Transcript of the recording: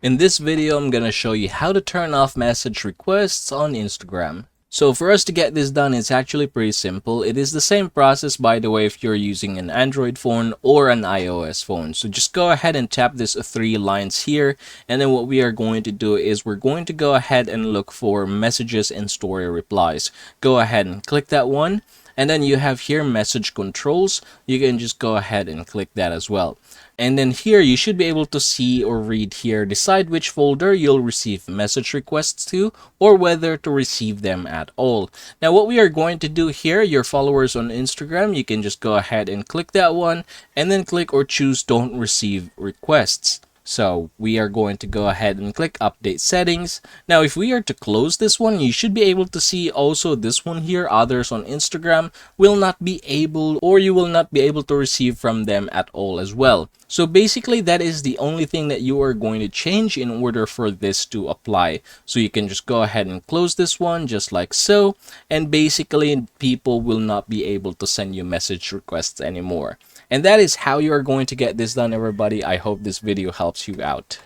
In this video, I'm gonna show you how to turn off message requests on Instagram. So for us to get this done, it's actually pretty simple. It is the same process, by the way, if you're using an Android phone or an iOS phone. So just go ahead and tap these three lines here. And then what we are going to do is we're going to go ahead and look for messages and story replies. Go ahead and click that one. And then you have here message controls. You can just go ahead and click that as well. And then here you should be able to see or read here, decide which folder you'll receive message requests to or whether to receive them at all. Now what we are going to do here, your followers on Instagram, you can just go ahead and click that one and then click or choose don't receive requests. So we are going to go ahead and click update settings. Now if we are to close this one, you should be able to see also this one here, others on Instagram will not be able, or you will not be able to receive from them at all as well. So basically that is the only thing that you are going to change in order for this to apply. So you can just go ahead and close this one just like so, and basically people will not be able to send you message requests anymore. And that is how you are going to get this done, everybody. I hope this video helps you out.